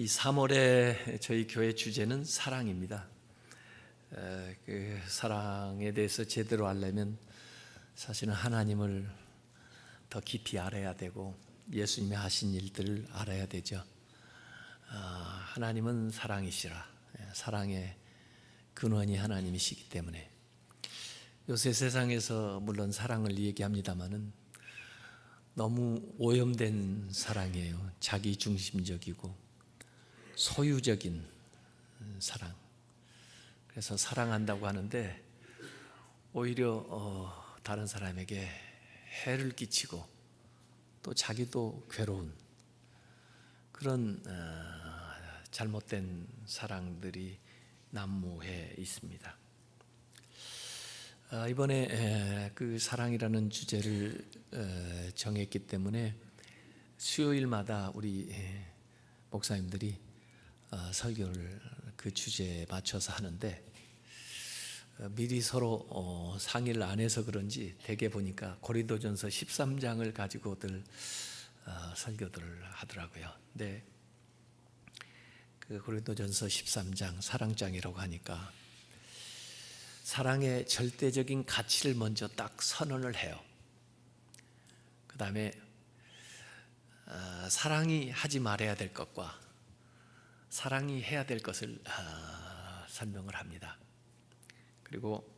이 3월에 저희 교회 주제는 사랑입니다. 그 사랑에 대해서 제대로 알려면 사실은 하나님을 더 깊이 알아야 되고 예수님이 하신 일들을 알아야 되죠. 하나님은 사랑이시라. 사랑의 근원이 하나님이시기 때문에 요새 세상에서 물론 사랑을 얘기합니다마는 너무 오염된 사랑이에요. 자기 중심적이고 소유적인 사랑. 그래서 사랑한다고 하는데 오히려 다른 사람에게 해를 끼치고 또 자기도 괴로운 그런 잘못된 사랑들이 난무해 있습니다. 이번에 그 사랑이라는 주제를 정했기 때문에 수요일마다 우리 목사님들이 설교를 그 주제에 맞춰서 하는데 미리 서로 상의를 안 해서 그런지 대개 보니까 고린도전서 13장을 가지고들 설교들을 하더라고요. 근데 그 고린도전서 13장 사랑장이라고 하니까 사랑의 절대적인 가치를 먼저 딱 선언을 해요. 그 다음에 사랑이 하지 말아야 될 것과 사랑이 해야 될 것을 설명을 합니다. 그리고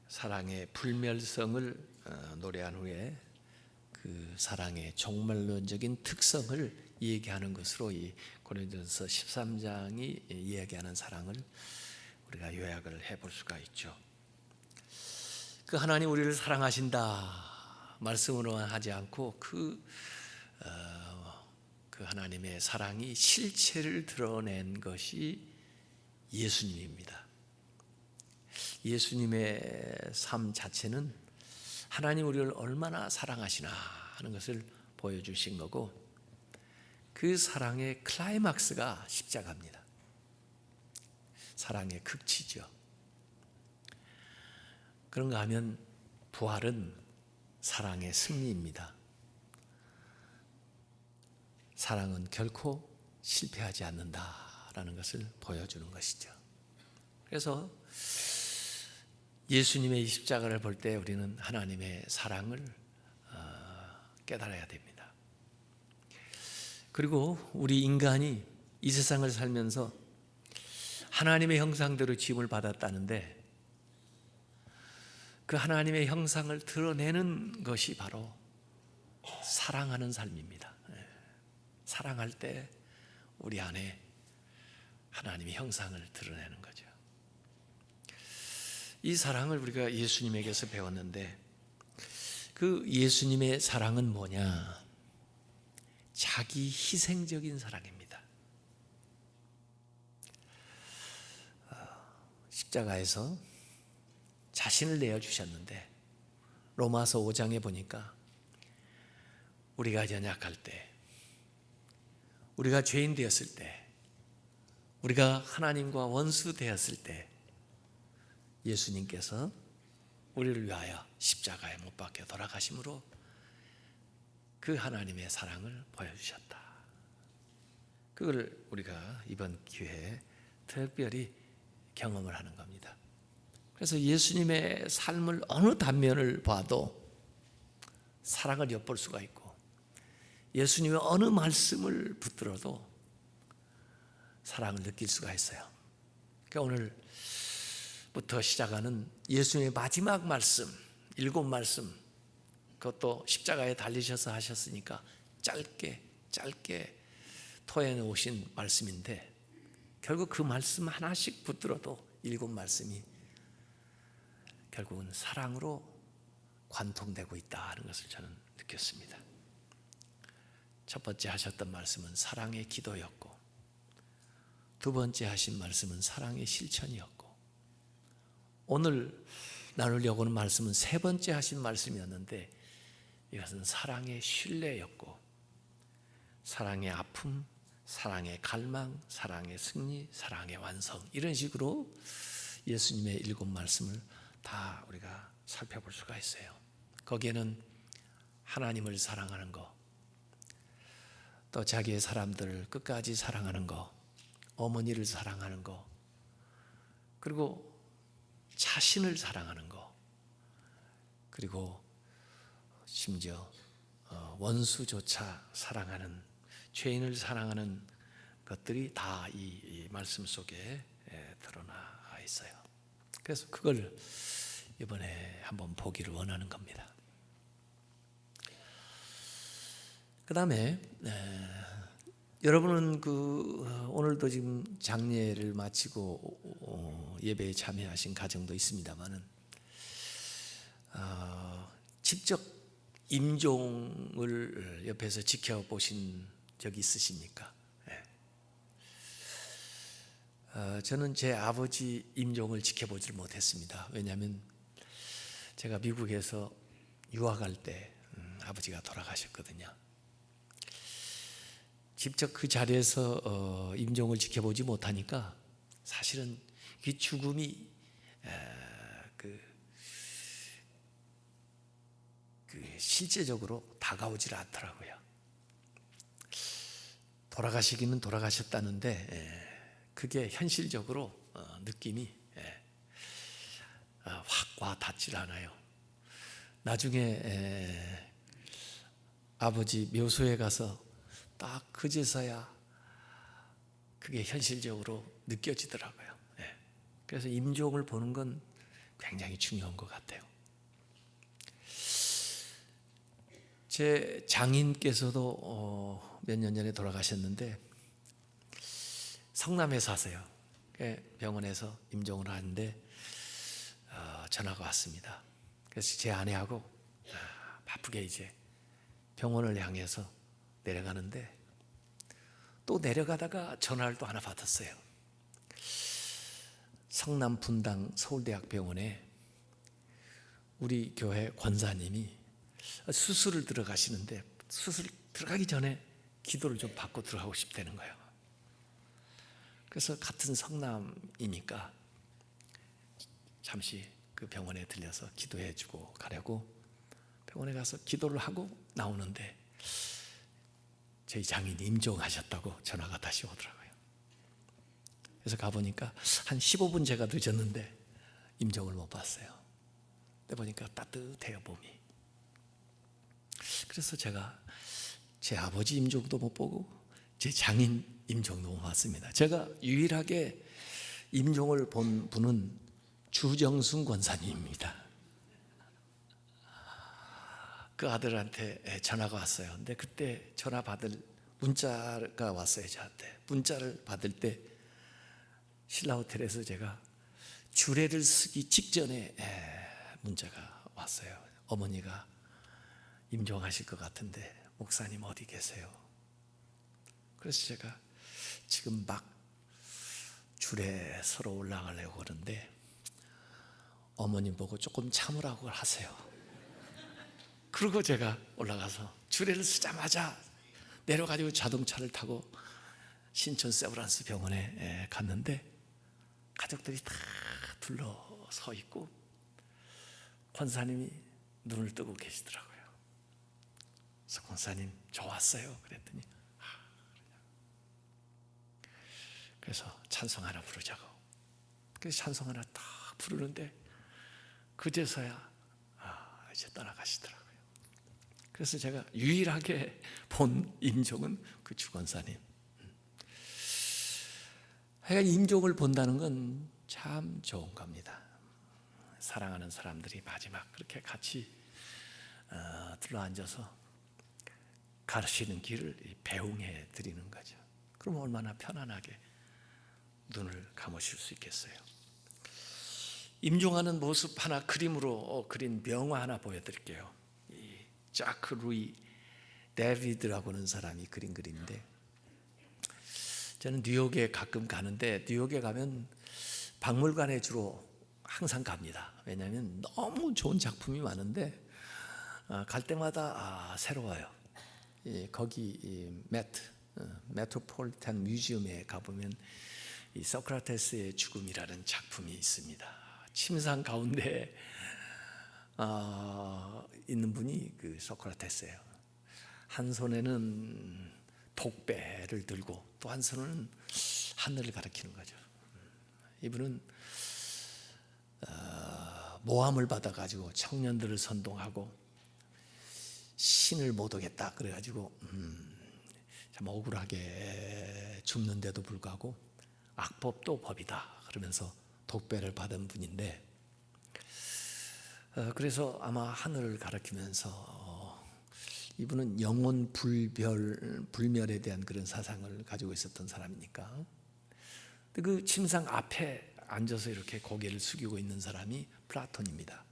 사랑의 불멸성을 노래한 후에 그 사랑의 종말론적인 특성을 얘기하는 것으로 이 고린도전서 13장이 이야기하는 사랑을 우리가 요약을 해볼 수가 있죠. 그 하나님 우리를 사랑하신다 말씀으로만 하지 않고 그 하나님의 사랑이 실체를 드러낸 것이 예수님입니다. 예수님의 삶 자체는 하나님 우리를 얼마나 사랑하시나 하는 것을 보여주신 거고 그 사랑의 클라이막스가 십자가입니다. 사랑의 극치죠. 그런가 하면 부활은 사랑의 승리입니다. 사랑은 결코 실패하지 않는다라는 것을 보여주는 것이죠. 그래서 예수님의 십자가를 볼 때 우리는 하나님의 사랑을 깨달아야 됩니다. 그리고 우리 인간이 이 세상을 살면서 하나님의 형상대로 지음을 받았다는데 그 하나님의 형상을 드러내는 것이 바로 사랑하는 삶입니다. 사랑할 때 우리 안에 하나님의 형상을 드러내는 거죠. 이 사랑을 우리가 예수님에게서 배웠는데 그 예수님의 사랑은 뭐냐? 자기 희생적인 사랑입니다. 십자가에서 자신을 내어주셨는데 로마서 5장에 보니까 우리가 연약할 때 우리가 죄인 되었을 때 우리가 하나님과 원수 되었을 때 예수님께서 우리를 위하여 십자가에 못 박혀 돌아가심으로 그 하나님의 사랑을 보여주셨다. 그걸 우리가 이번 기회에 특별히 경험을 하는 겁니다. 그래서 예수님의 삶을 어느 단면을 봐도 사랑을 엿볼 수가 있고 예수님의 어느 말씀을 붙들어도 사랑을 느낄 수가 있어요. 그러니까 오늘부터 시작하는 예수님의 마지막 말씀, 7 말씀, 그것도 십자가에 달리셔서 하셨으니까 짧게 토해놓으신 말씀인데 결국 그 말씀 하나씩 붙들어도 7 말씀이 결국은 사랑으로 관통되고 있다는 것을 저는 느꼈습니다. 첫 번째 하셨던 말씀은 사랑의 기도였고 두 번째 하신 말씀은 사랑의 실천이었고 오늘 나누려고 하는 말씀은 세 번째 하신 말씀이었는데 이것은 사랑의 신뢰였고 사랑의 아픔, 사랑의 갈망, 사랑의 승리, 사랑의 완성 이런 식으로 예수님의 7 말씀을 다 우리가 살펴볼 수가 있어요. 거기에는 하나님을 사랑하는 것, 또 자기의 사람들을 끝까지 사랑하는 거, 어머니를 사랑하는 거, 그리고 자신을 사랑하는 거, 그리고 심지어 원수조차 사랑하는, 죄인을 사랑하는 것들이 다 이 말씀 속에 드러나 있어요. 그래서 그걸 이번에 한번 보기를 원하는 겁니다. 그 다음에 여러분은 오늘도 지금 장례를 마치고 예배에 참여하신 가정도 있습니다만은 직접 임종을 옆에서 지켜보신 적이 있으십니까? 저는 제 아버지 임종을 지켜보질 못했습니다. 왜냐하면 제가 미국에서 유학할 때 아버지가 돌아가셨거든요. 직접 그 자리에서 임종을 지켜보지 못하니까 사실은 그 죽음이 실제적으로 다가오질 않더라고요. 돌아가시기는 돌아가셨다는데 그게 현실적으로 느낌이 확 와 닿질 않아요. 나중에 아버지 묘소에 가서 딱 그제서야 그게 현실적으로 느껴지더라고요. 그래서 임종을 보는 건 굉장히 중요한 것 같아요. 제 장인께서도 몇 년 전에 돌아가셨는데 성남에 사세요. 병원에서 임종을 하는데 전화가 왔습니다. 그래서 제 아내하고 바쁘게 이제 병원을 향해서 내려가는데 또 내려가다가 전화를 또 하나 받았어요. 성남 분당 서울대학병원에 우리 교회 권사님이 수술을 들어가시는데 수술 들어가기 전에 기도를 좀 받고 들어가고 싶다는 거예요. 그래서 같은 성남이니까 잠시 그 병원에 들려서 기도해 주고 가려고 병원에 가서 기도를 하고 나오는데 저희 장인이 임종하셨다고 전화가 다시 오더라고요. 그래서 가보니까 한 15분 제가 늦었는데 임종을 못 봤어요. 근데 보니까 따뜻해요, 몸이. 그래서 제가 제 아버지 임종도 못 보고 제 장인 임종도 못 봤습니다. 제가 유일하게 임종을 본 분은 주정순 권사님입니다. 그 아들한테 전화가 왔어요. 근데 그때 전화 받을 문자가 왔어요, 저한테. 문자를 받을 때 신라호텔에서 제가 주례를 쓰기 직전에 문자가 왔어요. 어머니가 임종하실 것 같은데 목사님 어디 계세요? 그래서 제가 지금 막 주례 서로 올라가려고 그러는데 어머님 보고 조금 참으라고 하세요. 그리고 제가 올라가서 주례를 쓰자마자 내려가지고 자동차를 타고 신촌 세브란스 병원에 갔는데 가족들이 다 둘러서 있고 권사님이 눈을 뜨고 계시더라고요. 그래서 권사님 저 왔어요 그랬더니 그래서 찬송 하나 부르자고. 그래서 찬송 하나 딱 부르는데 그제서야 이제 떠나가시더라고요. 그래서 제가 유일하게 본 임종은 그 주권사님. 하여간 임종을 본다는 건 참 좋은 겁니다. 사랑하는 사람들이 마지막 그렇게 같이 둘러앉아서 가르치는 길을 배웅해 드리는 거죠. 그럼 얼마나 편안하게 눈을 감으실 수 있겠어요. 임종하는 모습 하나 그림으로 그린 명화 하나 보여드릴게요. 이 자크 루이 데비드라고 하는 사람이 그린 그림인데 저는 뉴욕에 가끔 가는데 뉴욕에 가면 박물관에 주로 항상 갑니다. 왜냐하면 너무 좋은 작품이 많은데 갈 때마다 새로워요. 거기 메트로폴리탄 뮤지엄에 가보면 이 소크라테스의 죽음이라는 작품이 있습니다. 침상 가운데 있는 분이 그 소크라테스예요. 한 손에는 독배를 들고 또 한 손은 하늘을 가리키는 거죠. 이분은 모함을 받아가지고 청년들을 선동하고 신을 못 오겠다 그래가지고 참 억울하게 죽는데도 불구하고 악법도 법이다 그러면서 독배를 받은 분인데, 그래서 아마 하늘을 가리키면서 이분은 영혼 불멸에 대한 그런 사상을 가지고 있었던 사람이니까. 그 침상 앞에 앉아서 이렇게 고개를 숙이고 있는 사람이 플라톤입니다.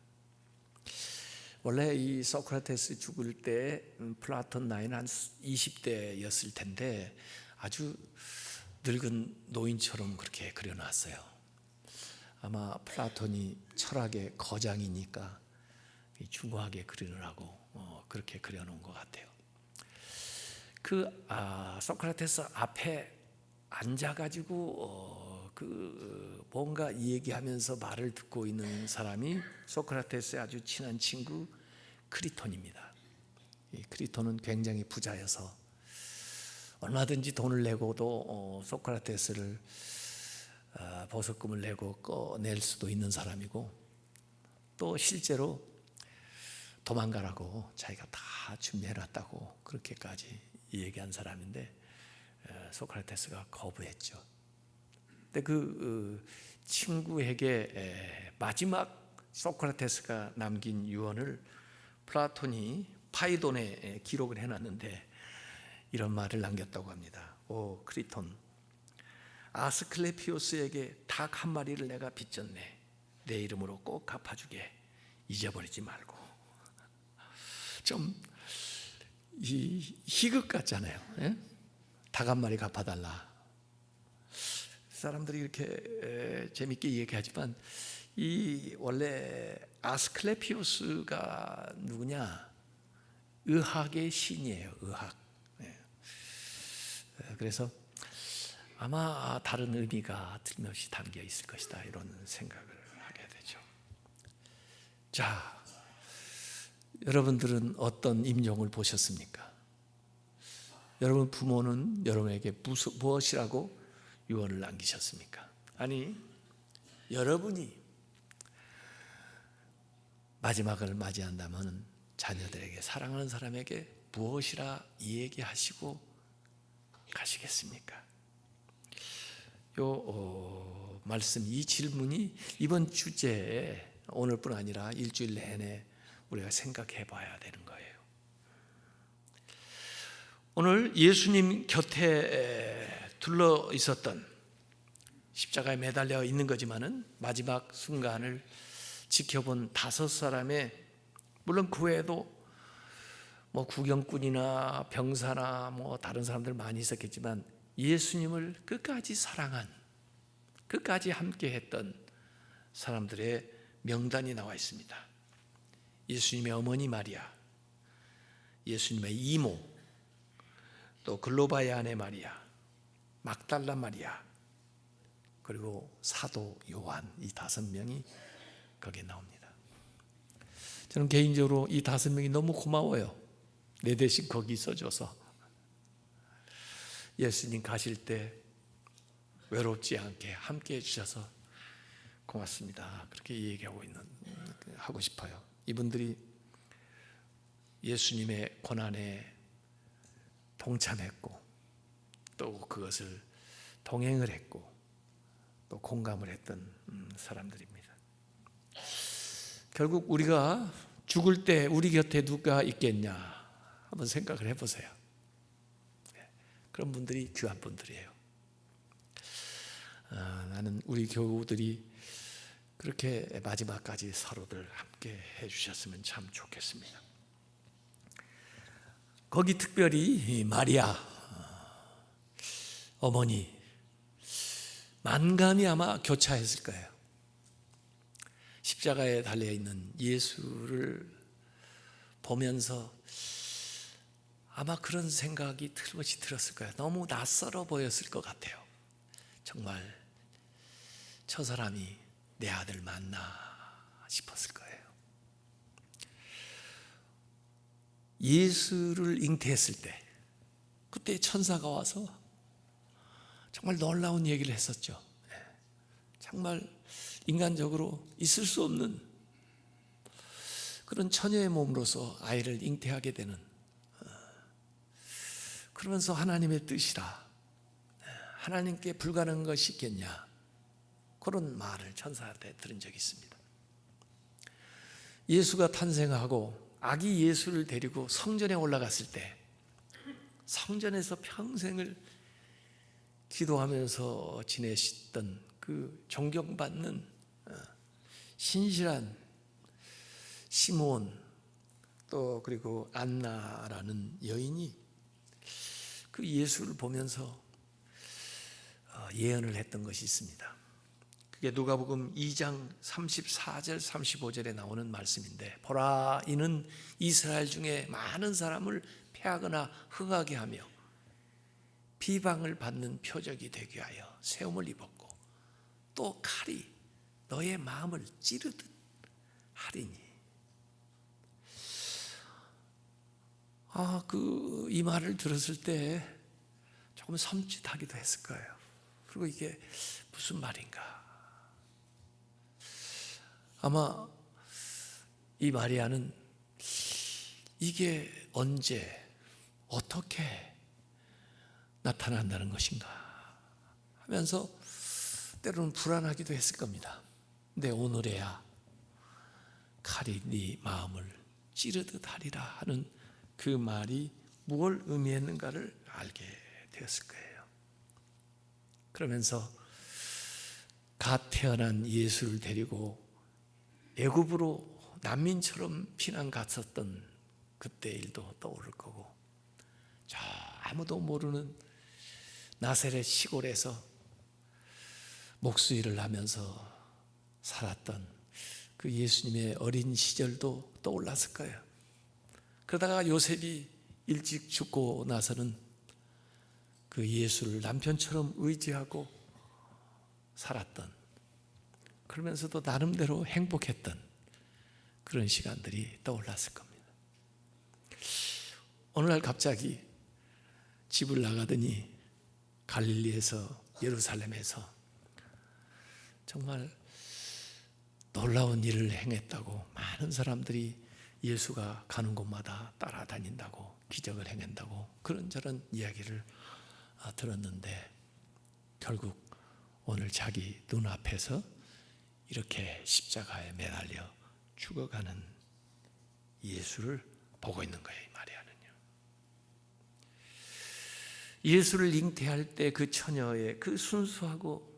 원래 이 소크라테스 죽을 때 플라톤 나이는 한 20대였을 텐데 아주 늙은 노인처럼 그렇게 그려놨어요. 아마 플라톤이 철학의 거장이니까 중후하게 그리느라고 그렇게 그려놓은 것 같아요. 소크라테스 앞에 앉아가지고 뭔가 얘기하면서 말을 듣고 있는 사람이 소크라테스의 아주 친한 친구 크리톤입니다. 이 크리톤은 굉장히 부자여서 얼마든지 돈을 내고도 소크라테스를 보석금을 내고 꺼낼 수도 있는 사람이고, 또 실제로 도망가라고 자기가 다 준비해놨다고 그렇게까지 얘기한 사람인데 소크라테스가 거부했죠. 근데 그 친구에게 마지막 소크라테스가 남긴 유언을 플라톤이 파이돈에 기록을 해놨는데 이런 말을 남겼다고 합니다. 오 크리톤, 아스클레피오스에게 닭 한 마리를 내가 빚졌네. 내 이름으로 꼭 갚아주게. 잊어버리지 말고. 좀 희극 같잖아요. 닭 한 마리 갚아달라. 사람들이 이렇게 재밌게 얘기하지만 이 원래 아스클레피오스가 누구냐? 의학의 신이에요. 의학. 그래서 아마 다른 의미가 틀림없이 담겨 있을 것이다 이런 생각을 하게 되죠. 자, 여러분들은 어떤 임종을 보셨습니까? 여러분 부모는 여러분에게 무엇이라고 유언을 남기셨습니까? 아니, 여러분이 마지막을 맞이한다면 자녀들에게, 사랑하는 사람에게 무엇이라 얘기하시고 가시겠습니까? 말씀, 이 질문이 이번 주제에 오늘뿐 아니라 일주일 내내 우리가 생각해 봐야 되는 거예요. 오늘 예수님 곁에 둘러 있었던, 십자가에 매달려 있는 거지만은 마지막 순간을 지켜본 5사람의, 물론 그 외에도 뭐 구경꾼이나 병사나 뭐 다른 사람들 많이 있었겠지만 예수님을 끝까지 사랑한, 끝까지 함께 했던 사람들의 명단이 나와 있습니다. 예수님의 어머니 마리아, 예수님의 이모, 또 글로바의 아내 마리아, 막달라 마리아, 그리고 사도 요한, 이 5명이 거기에 나옵니다. 저는 개인적으로 이 5명이 너무 고마워요. 내 대신 거기 있어줘서. 예수님 가실 때 외롭지 않게 함께 해주셔서 고맙습니다. 그렇게 하고 싶어요. 이분들이 예수님의 고난에 동참했고 또 그것을 동행을 했고 또 공감을 했던 사람들입니다. 결국 우리가 죽을 때 우리 곁에 누가 있겠냐 한번 생각을 해보세요. 그런 분들이 귀한 분들이에요. 나는 우리 교우들이 그렇게 마지막까지 서로들 함께 해주셨으면 참 좋겠습니다. 거기 특별히 마리아 어머니 만감이 아마 교차했을 거예요. 십자가에 달려있는 예수를 보면서 아마 그런 생각이 틀림없이 들었을 거예요. 너무 낯설어 보였을 것 같아요. 정말 저 사람이 내 아들 맞나 싶었을 거예요. 예수를 잉태했을 때 그때 천사가 와서 정말 놀라운 얘기를 했었죠. 정말 인간적으로 있을 수 없는 그런 처녀의 몸으로서 아이를 잉태하게 되는, 그러면서 하나님의 뜻이라, 하나님께 불가능한 것이 있겠냐, 그런 말을 천사한테 들은 적이 있습니다. 예수가 탄생하고 아기 예수를 데리고 성전에 올라갔을 때 성전에서 평생을 기도하면서 지내셨던 그 존경받는 신실한 시몬, 또 그리고 안나라는 여인이 그 예수를 보면서 예언을 했던 것이 있습니다. 그게 누가복음 2장 34절 35절에 나오는 말씀인데, 보라, 이는 이스라엘 중에 많은 사람을 패하거나 흥하게 하며 비방을 받는 표적이 되게 하여 세움을 입었고 또 칼이 너의 마음을 찌르듯 하리니. 이 말을 들었을 때 조금 섬찟하기도 했을 거예요. 그리고 이게 무슨 말인가? 아마 이 마리아는 이게 언제 어떻게 나타난다는 것인가 하면서 때로는 불안하기도 했을 겁니다. 근데 오늘에야 칼이 네 마음을 찌르듯 하리라 하는 그 말이 무엇을 의미했는가를 알게 되었을 거예요. 그러면서 갓 태어난 예수를 데리고 애굽으로 난민처럼 피난 갔었던 그때 일도 떠오를 거고, 저 아무도 모르는 나사렛 시골에서 목수일을 하면서 살았던 그 예수님의 어린 시절도 떠올랐을 거예요. 그러다가 요셉이 일찍 죽고 나서는 그 예수를 남편처럼 의지하고 살았던, 그러면서도 나름대로 행복했던 그런 시간들이 떠올랐을 겁니다. 어느 날 갑자기 집을 나가더니 갈릴리에서, 예루살렘에서 정말 놀라운 일을 행했다고, 많은 사람들이 예수가 가는 곳마다 따라다닌다고, 기적을 행한다고 그런저런 이야기를 들었는데, 결국 오늘 자기 눈앞에서 이렇게 십자가에 매달려 죽어가는 예수를 보고 있는 거예요, 이 마리아는요. 예수를 잉태할 때 그 처녀의 그 순수하고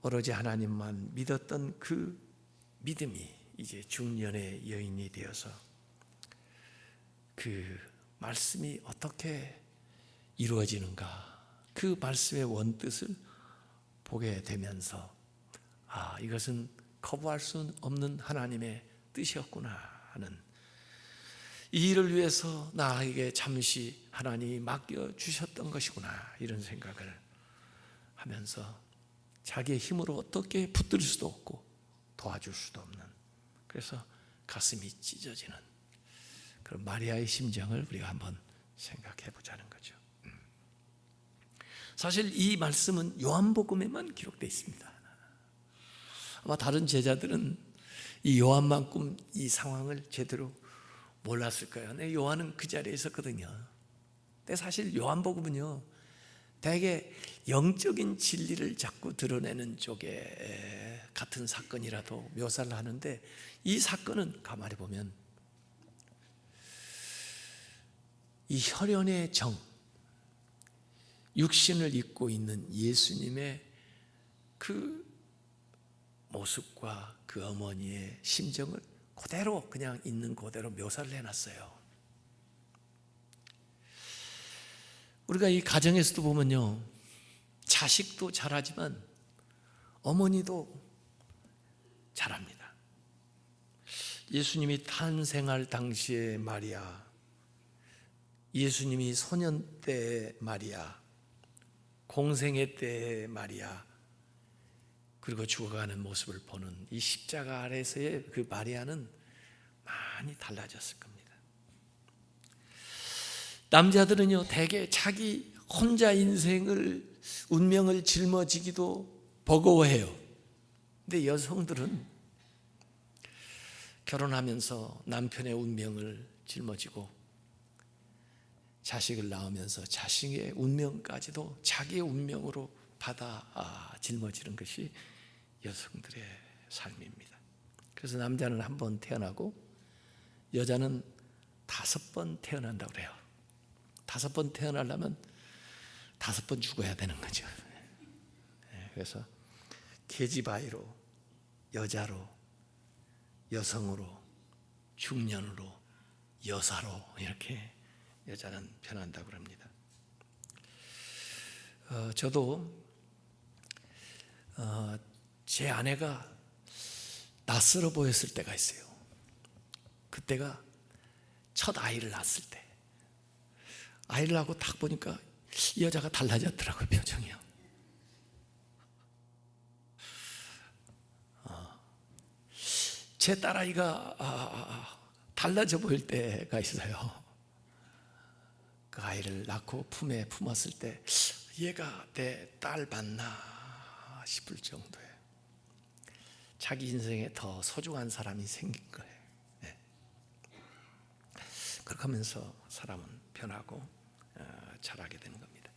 오로지 하나님만 믿었던 그 믿음이 이제 중년의 여인이 되어서 그 말씀이 어떻게 이루어지는가, 그 말씀의 원뜻을 보게 되면서 이것은 거부할 수 없는 하나님의 뜻이었구나 하는, 이 일을 위해서 나에게 잠시 하나님이 맡겨주셨던 것이구나, 이런 생각을 하면서 자기의 힘으로 어떻게 붙들 수도 없고 도와줄 수도 없는, 그래서 가슴이 찢어지는 그런 마리아의 심정을 우리가 한번 생각해 보자는 거죠. 사실 이 말씀은 요한복음에만 기록되어 있습니다. 아마 다른 제자들은 이 요한만큼 이 상황을 제대로 몰랐을 거예요. 근데 요한은 그 자리에 있었거든요. 근데 사실 요한복음은요, 되게 영적인 진리를 자꾸 드러내는 쪽에 같은 사건이라도 묘사를 하는데, 이 사건은 가만히 보면 이 혈연의 정, 육신을 입고 있는 예수님의 그 모습과 그 어머니의 심정을 그대로 그냥 있는 그대로 묘사를 해놨어요. 우리가 이 가정에서도 보면요, 자식도 잘하지만 어머니도 잘합니다. 예수님이 탄생할 당시의 마리아, 예수님이 소년 때의 마리아, 공생애 때의 마리아, 그리고 죽어가는 모습을 보는 이 십자가 아래서의 그 마리아는 많이 달라졌을 겁니다. 남자들은요 대개 자기 혼자 운명을 짊어지기도 버거워해요. 근데 여성들은 결혼하면서 남편의 운명을 짊어지고 자식을 낳으면서 자식의 운명까지도 자기의 운명으로 받아 짊어지는 것이 여성들의 삶입니다. 그래서 남자는 한 번 태어나고 여자는 5번 태어난다고 그래요. 5번 태어나려면 5번 죽어야 되는 거죠. 그래서 계집아이로, 여자로, 여성으로, 중년으로, 여사로 이렇게 여자는 변한다고 합니다. 저도 제 아내가 낯설어 보였을 때가 있어요. 그때가 첫 아이를 낳았을 때, 아이를 낳고 딱 보니까 이 여자가 달라졌더라고요, 표정이요. 제 딸아이가 달라져 보일 때가 있어요. 그 아이를 낳고 품에 품었을 때 얘가 내 딸 맞나 싶을 정도예요. 자기 인생에 더 소중한 사람이 생긴 거예요. 네. 그렇게 하면서 사람은 변하고 자라게 되는 겁니다.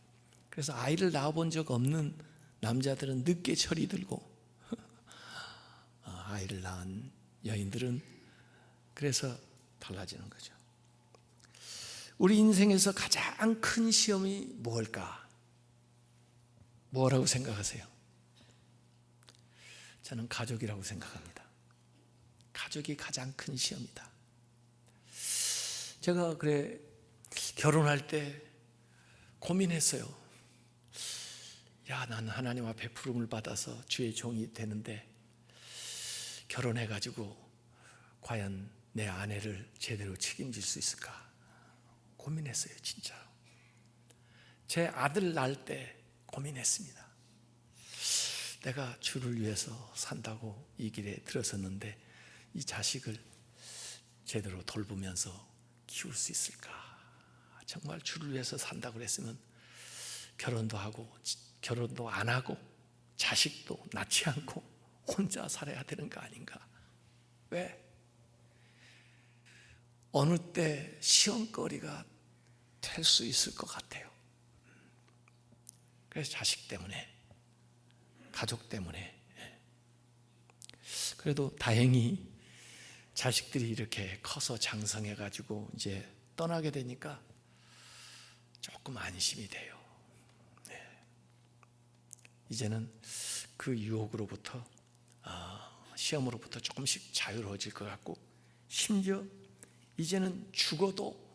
그래서 아이를 낳아본 적 없는 남자들은 늦게 철이 들고 아이를 낳은 여인들은 그래서 달라지는 거죠. 우리 인생에서 가장 큰 시험이 뭘까? 뭐라고 생각하세요? 저는 가족이라고 생각합니다. 가족이 가장 큰 시험이다. 제가 결혼할 때 고민했어요. 난 하나님 앞에 부름을 받아서 주의 종이 되는데 결혼해가지고 과연 내 아내를 제대로 책임질 수 있을까? 고민했어요, 진짜로. 제 아들 낳을 때 고민했습니다. 내가 주를 위해서 산다고 이 길에 들어섰는데 이 자식을 제대로 돌보면서 키울 수 있을까? 정말 주를 위해서 산다고 그랬으면 결혼도 안 하고 자식도 낳지 않고 혼자 살아야 되는 거 아닌가? 왜? 어느 때 시험거리가 될 수 있을 것 같아요. 그래서 자식 때문에, 가족 때문에. 그래도 다행히 자식들이 이렇게 커서 장성해가지고 이제 떠나게 되니까 조금 안심이 돼요. 이제는 그 유혹으로부터, 시험으로부터 조금씩 자유로워질 것 같고, 심지어 이제는 죽어도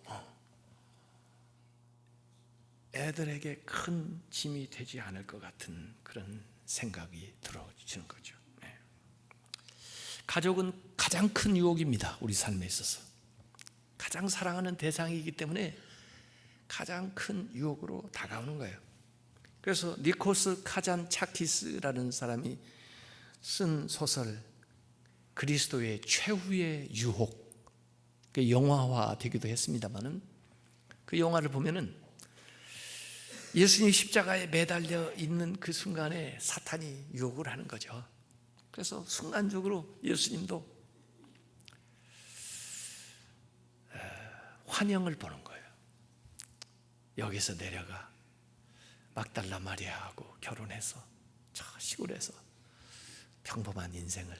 애들에게 큰 짐이 되지 않을 것 같은 그런 생각이 들어지는 거죠. 가족은 가장 큰 유혹입니다. 우리 삶에 있어서 가장 사랑하는 대상이기 때문에 가장 큰 유혹으로 다가오는 거예요. 그래서 니코스 카잔차키스라는 사람이 쓴 소설 그리스도의 최후의 유혹, 영화화 되기도 했습니다만은 그 영화를 보면은 예수님이 십자가에 매달려 있는 그 순간에 사탄이 유혹을 하는 거죠. 그래서 순간적으로 예수님도 환영을 보는 거예요. 여기서 내려가 막달라 마리아하고 결혼해서 저 시골에서 평범한 인생을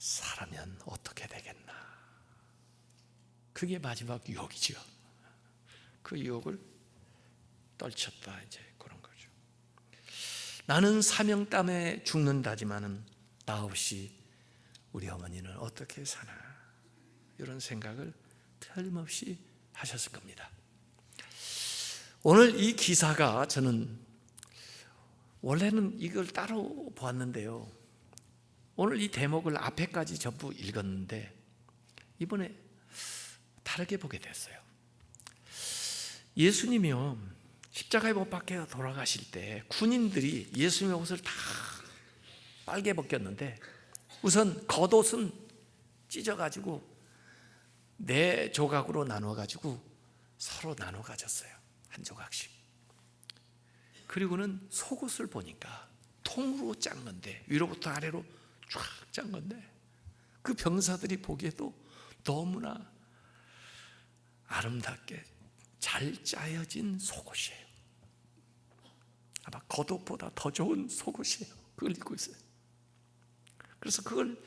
살면 어떻게 되겠나. 그게 마지막 유혹이죠. 그 유혹을 떨쳤다, 이제 그런 거죠. 나는 사명 때문에 죽는다지만은 나 없이 우리 어머니는 어떻게 사나, 이런 생각을 틀림없이 하셨을 겁니다. 오늘 이 기사가, 저는 원래는 이걸 따로 보았는데요, 오늘 이 대목을 앞에까지 전부 읽었는데 이번에 다르게 보게 됐어요. 예수님이요, 십자가에 못 박혀 돌아가실 때 군인들이 예수님의 옷을 다 빨개 벗겼는데, 우선 겉옷은 찢어가지고 4조각으로 나눠가지고 서로 나눠 가졌어요. 한 조각씩. 그리고는 속옷을 보니까 통으로 짠 건데, 위로부터 아래로 쫙 짠 건데, 그 병사들이 보기에도 너무나 아름답게 잘 짜여진 속옷이에요. 아마 겉옷보다 더 좋은 속옷이에요. 그걸 입고 있어요. 그래서 그걸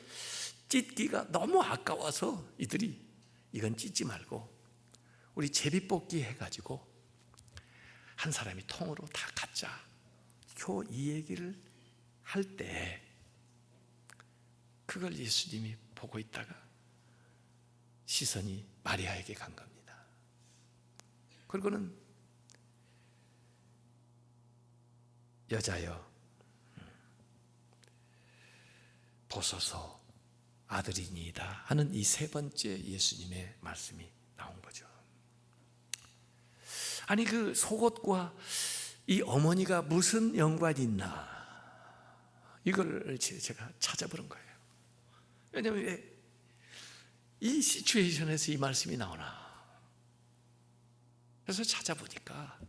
찢기가 너무 아까워서 이들이 이건 찢지 말고 우리 제비뽑기 해가지고 한 사람이 통으로 다 갖자, 이 얘기를 할 때 그걸 예수님이 보고 있다가 시선이 마리아에게 간 겁니다. 그리고는 여자여 보소서 아들이니이다 하는 이 세 번째 예수님의 말씀이 나온 거죠. 아니, 그 속옷과 이 어머니가 무슨 연관이 있나, 이걸 제가 찾아보는 거예요. 왜냐하면 왜 이 시츄에이션에서 이 말씀이 나오나. 그래서 찾아보니까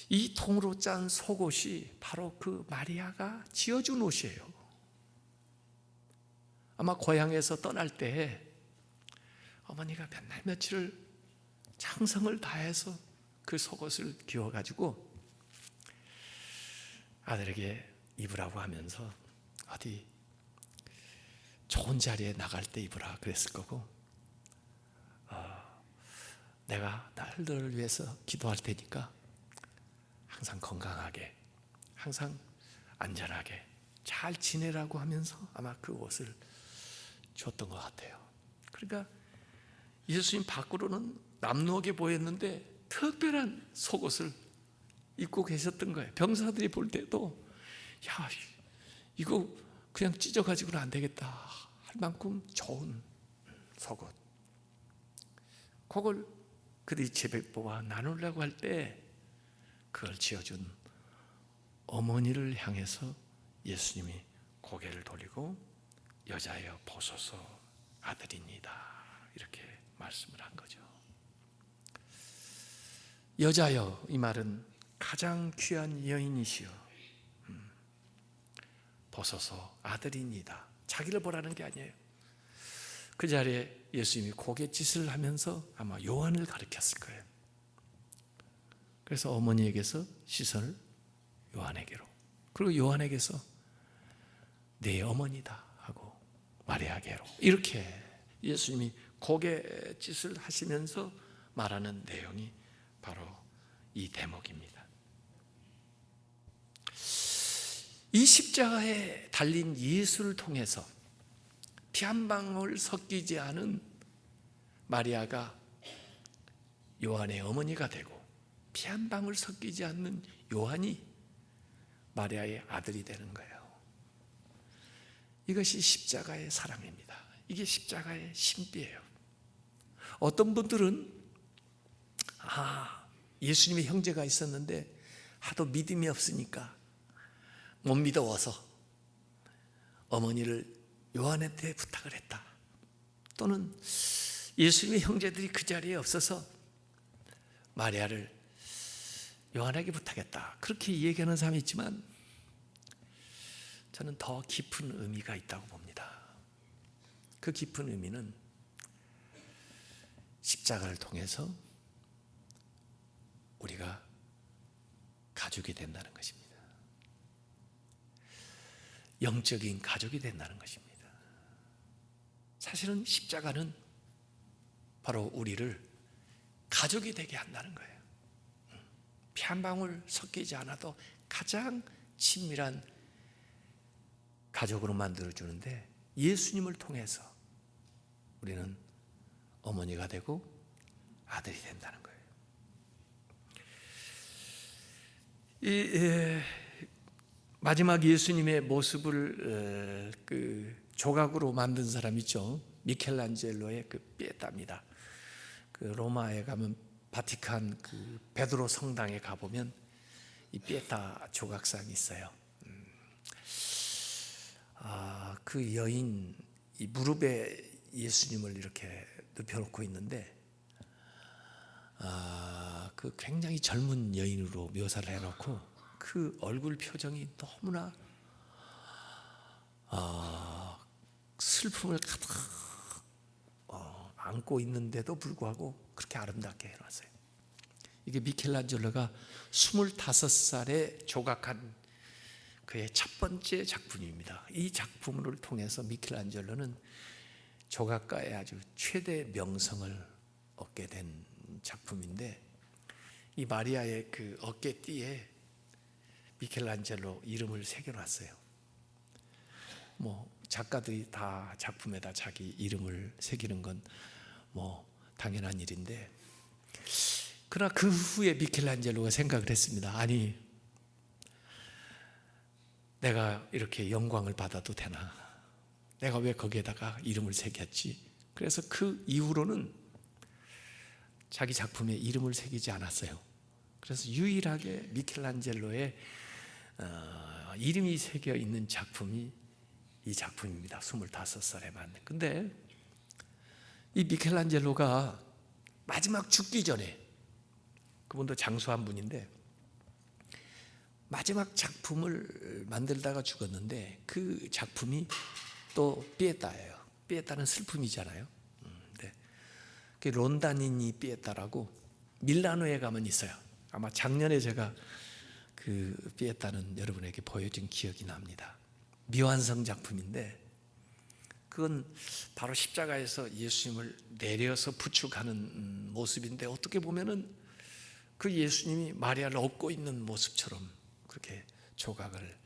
이 통으로 짠 속옷이 바로 그 마리아가 지어준 옷이에요. 아마 고향에서 떠날 때 어머니가 몇 날 며칠을 정성을 다해서 그 속옷을 기워가지고 아들에게 입으라고 하면서 어디 좋은 자리에 나갈 때 입으라 그랬을 거고, 내가 딸들을 위해서 기도할 테니까 항상 건강하게, 항상 안전하게 잘 지내라고 하면서 아마 그 옷을 줬던 것 같아요. 그러니까 예수님 밖으로는 남루하게 보였는데 특별한 속옷을 입고 계셨던 거예요. 병사들이 볼 때도 야, 이거 그냥 찢어가지고는 안 되겠다 할 만큼 좋은 속옷, 그걸 그들이 제비뽑아 나누려고 할 때 그걸 지어준 어머니를 향해서 예수님이 고개를 돌리고 여자여 보소서 아들입니다 이렇게 말씀을 한 거죠. 여자여, 이 말은 가장 귀한 여인이시여 보소서 아들입니다. 자기를 보라는 게 아니에요. 그 자리에 예수님이 고갯짓을 하면서 아마 요한을 가리켰을 거예요. 그래서 어머니에게서 시선을 요한에게로, 그리고 요한에게서 내 어머니다 하고 마리아에게로, 이렇게 예수님이 고갯짓을 하시면서 말하는 내용이 바로 이 대목입니다. 이 십자가에 달린 예수를 통해서 피 한 방울 섞이지 않은 마리아가 요한의 어머니가 되고, 피 한 방울 섞이지 않는 요한이 마리아의 아들이 되는 거예요. 이것이 십자가의 사랑입니다. 이게 십자가의 신비예요. 어떤 분들은 예수님의 형제가 있었는데 하도 믿음이 없으니까 못 믿어워서 어머니를 요한한테 부탁을 했다, 또는 예수님의 형제들이 그 자리에 없어서 마리아를 요한에게 부탁했다, 그렇게 얘기하는 사람이 있지만 저는 더 깊은 의미가 있다고 봅니다. 그 깊은 의미는 십자가를 통해서 우리가 가족이 된다는 것입니다. 영적인 가족이 된다는 것입니다. 사실은 십자가는 바로 우리를 가족이 되게 한다는 거예요. 피 한 방울 섞이지 않아도 가장 친밀한 가족으로 만들어주는데, 예수님을 통해서 우리는 어머니가 되고 아들이 된다는 거예요. 마지막 예수님의 모습을 그 조각으로 만든 사람 있죠. 미켈란젤로의 그 피에타입니다. 그 로마에 가면 바티칸 그 베드로 성당에 가보면 이 피에타 조각상이 있어요. 그 여인, 이 무릎에 예수님을 이렇게 눕혀놓고 있는데 그 굉장히 젊은 여인으로 묘사를 해놓고 그 얼굴 표정이 너무나 슬픔을 가득 안고 있는데도 불구하고 그렇게 아름답게 해놨어요. 이게 미켈란젤로가 25살에 조각한 그의 첫 번째 작품입니다. 이 작품을 통해서 미켈란젤로는 조각가의 아주 최대 명성을 얻게 된 작품인데, 이 마리아의 그 어깨띠에 미켈란젤로 이름을 새겨놨어요. 뭐 작가들이 다 작품에다 자기 이름을 새기는 건 뭐 당연한 일인데, 그러나 그 후에 미켈란젤로가 생각을 했습니다. 아니, 내가 이렇게 영광을 받아도 되나? 내가 왜 거기에다가 이름을 새겼지? 그래서 그 이후로는 자기 작품에 이름을 새기지 않았어요. 그래서 유일하게 미켈란젤로의 이름이 새겨 있는 작품이 이 작품입니다. 25살에만. 근데 이 미켈란젤로가 마지막 죽기 전에, 그분도 장수한 분인데 마지막 작품을 만들다가 죽었는데, 그 작품이 또 피에타예요. 피에타는 슬픔이잖아요. 그 론다니니 피에타라고 밀라노에 가면 있어요. 아마 작년에 제가 그 피에타는 여러분에게 보여준 기억이 납니다. 미완성 작품인데, 그건 바로 십자가에서 예수님을 내려서 부축하는 모습인데, 어떻게 보면은 그 예수님이 마리아를 업고 있는 모습처럼 그렇게 조각을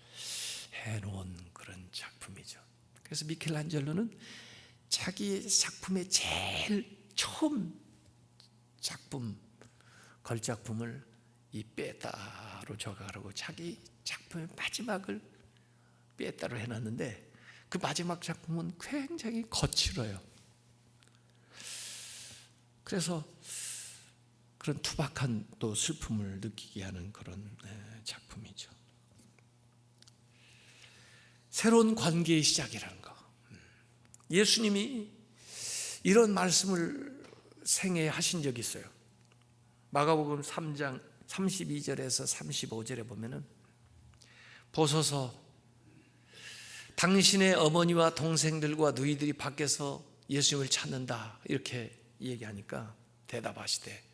해놓은 그런 작품이죠. 그래서 미켈란젤로는 자기 작품의 제일 처음 작품, 걸작품을 이 피에타로 조각하고 자기 작품의 마지막을 피에타로 해놨는데, 그 마지막 작품은 굉장히 거칠어요. 그래서 그런 투박한 또 슬픔을 느끼게 하는 그런 작품이죠. 새로운 관계의 시작이라는 거. 예수님이 이런 말씀을 생애에 하신 적이 있어요. 마가복음 3장 32절에서 35절에 보면은, 보소서, 당신의 어머니와 동생들과 누이들이 밖에서 예수님을 찾는다, 이렇게 얘기하니까 대답하시되,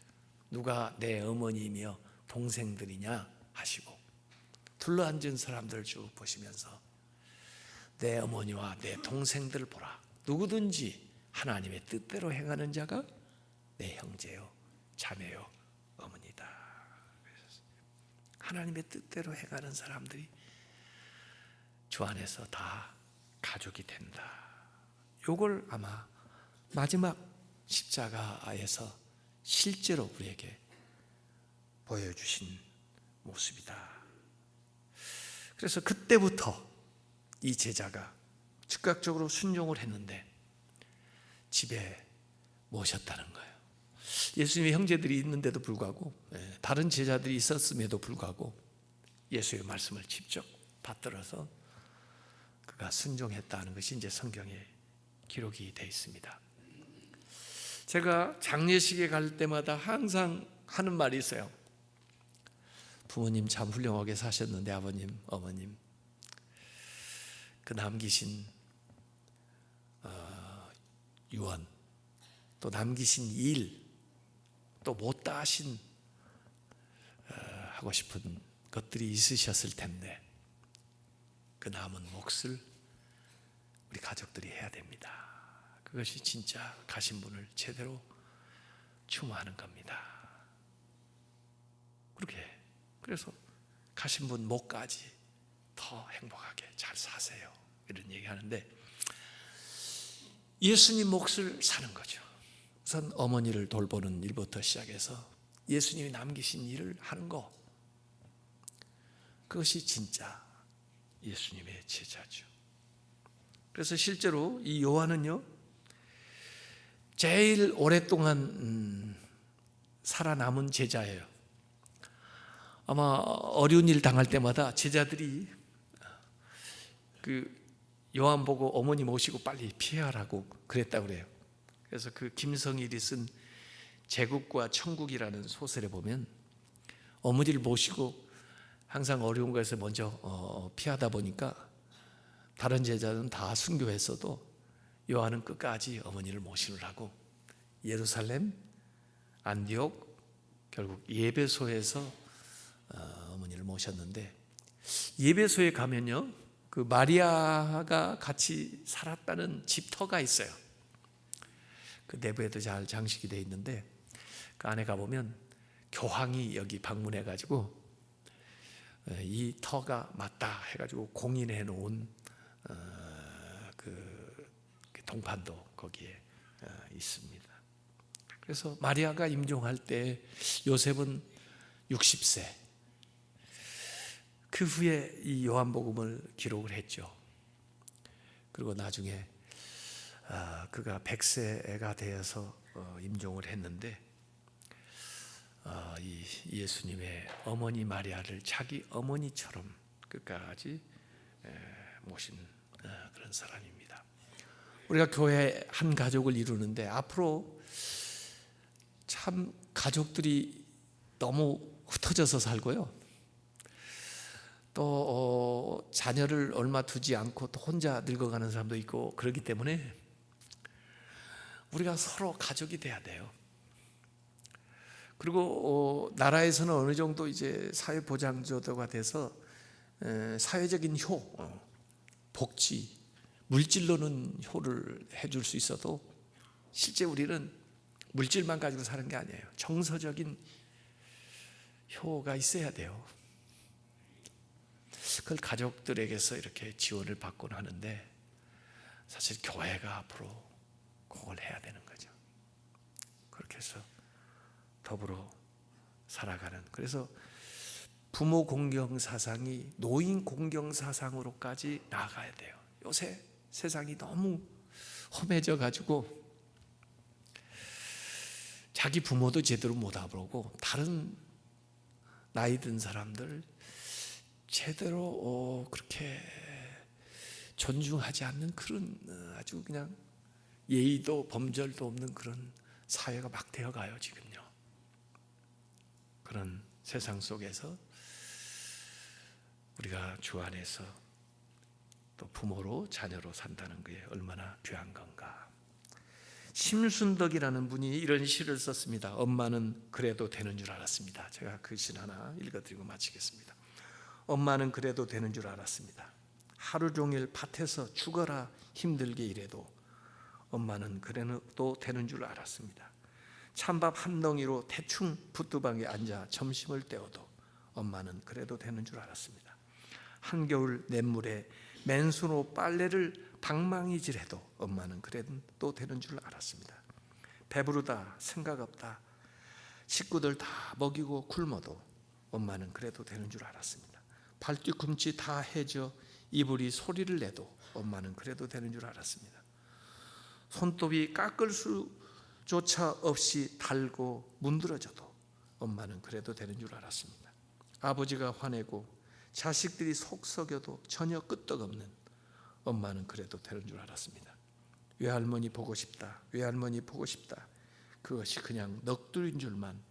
누가 내 어머니이며 동생들이냐 하시고, 둘러앉은 사람들을 쭉 보시면서 내 어머니와 내 동생들을 보라. 누구든지 하나님의 뜻대로 행하는 자가 내 형제요 자매요 어머니다. 하나님의 뜻대로 행하는 사람들이 주 안에서 다 가족이 된다. 요걸 아마 마지막 십자가에서 실제로 우리에게 보여주신 모습이다. 그래서 그때부터 이 제자가 즉각적으로 순종을 했는데 집에 모셨다는 거예요. 예수님의 형제들이 있는데도 불구하고, 다른 제자들이 있었음에도 불구하고 예수의 말씀을 직접 받들어서 그가 순종했다는 것이 이제 성경에 기록이 되어 있습니다. 제가 장례식에 갈 때마다 항상 하는 말이 있어요. 부모님 참 훌륭하게 사셨는데, 아버님, 어머님, 그 남기신 유언, 또 남기신 일, 또 못다 하신 하고 싶은 것들이 있으셨을 텐데, 그 남은 몫을 우리 가족들이 해야 됩니다. 그것이 진짜 가신 분을 제대로 추모하는 겁니다. 그렇게, 그래서 가신 분 몫까지 더 행복하게 잘 사세요, 이런 얘기하는데, 예수님 몫을 사는 거죠. 우선 어머니를 돌보는 일부터 시작해서 예수님이 남기신 일을 하는 거, 그것이 진짜 예수님의 제자죠. 그래서 실제로 이 요한은요, 제일 오랫동안 살아남은 제자예요. 아마 어려운 일 당할 때마다 제자들이 그 요한 보고 어머니 모시고 빨리 피하라고 그랬다고 그래요. 그래서 그 김성일이 쓴 제국과 천국이라는 소설에 보면 어머니를 모시고 항상 어려운 것에서 먼저 피하다 보니까 다른 제자는 다 순교했어도 요한은 끝까지 어머니를 모시느라고 예루살렘, 안디옥, 결국 예배소에서 어머니를 모셨는데, 예배소에 가면요, 그 마리아가 같이 살았다는 집터가 있어요. 그 내부에도 잘 장식이 되어 있는데, 그 안에 가보면 교황이 여기 방문해 가지고 이 터가 맞다 해가지고 공인해 놓은 그 동판도 거기에 있습니다. 그래서 마리아가 임종할 때 요셉은 60세, 그 후에 이 요한복음을 기록을 했죠. 그리고 나중에 그가 100세가 되어서 임종을 했는데, 이 예수님의 어머니 마리아를 자기 어머니처럼 끝까지 모신 그런 사람입니다. 우리가 교회 한 가족을 이루는데 앞으로 참 가족들이 너무 흩어져서 살고요, 또 자녀를 얼마 두지 않고 또 혼자 늙어가는 사람도 있고, 그렇기 때문에 우리가 서로 가족이 돼야 돼요. 그리고 나라에서는 어느 정도 이제 사회보장제도가 돼서 사회적인 효, 복지, 물질로는 효를 해줄 수 있어도 실제 우리는 물질만 가지고 사는 게 아니에요. 정서적인 효가 있어야 돼요. 그걸 가족들에게서 이렇게 지원을 받곤 하는데, 사실 교회가 앞으로 그걸 해야 되는 거죠. 그렇게 해서 더불어 살아가는, 그래서 부모 공경 사상이 노인 공경 사상으로까지 나아가야 돼요. 요새 세상이 너무 험해져 가지고 자기 부모도 제대로 못 알아보고 다른 나이 든 사람들 제대로 그렇게 존중하지 않는 그런 아주 그냥 예의도 범절도 없는 그런 사회가 막 되어가요 지금요. 그런 세상 속에서 우리가 주 안에서 또 부모로 자녀로 산다는 게 얼마나 귀한 건가. 심순덕이라는 분이 이런 시를 썼습니다. 엄마는 그래도 되는 줄 알았습니다. 제가 그 시 하나 읽어드리고 마치겠습니다. 엄마는 그래도 되는 줄 알았습니다. 하루 종일 밭에서 죽어라 힘들게 일해도 엄마는 그래도 되는 줄 알았습니다. 찬밥 한 덩이로 대충 붓두방에 앉아 점심을 때워도 엄마는 그래도 되는 줄 알았습니다. 한겨울 냇물에 맨손으로 빨래를 방망이질해도 엄마는 그래도 되는 줄 알았습니다. 배부르다 생각 없다 식구들 다 먹이고 굶어도 엄마는 그래도 되는 줄 알았습니다. 발뒤꿈치 다 해져 이불이 소리를 내도 엄마는 그래도 되는 줄 알았습니다. 손톱이 깎을 수조차 없이 달고 문드러져도 엄마는 그래도 되는 줄 알았습니다. 아버지가 화내고 자식들이 속 썩여도 전혀 끄떡없는 엄마는 그래도 되는 줄 알았습니다. 외할머니 보고 싶다, 외할머니 보고 싶다, 그것이 그냥 넋두리인 줄만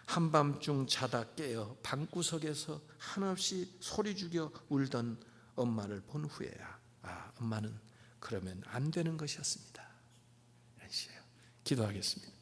한밤중 자다 깨어 방구석에서 한없이 소리 죽여 울던 엄마를 본 후에야 엄마는 그러면 안 되는 것이었습니다. 기도하겠습니다.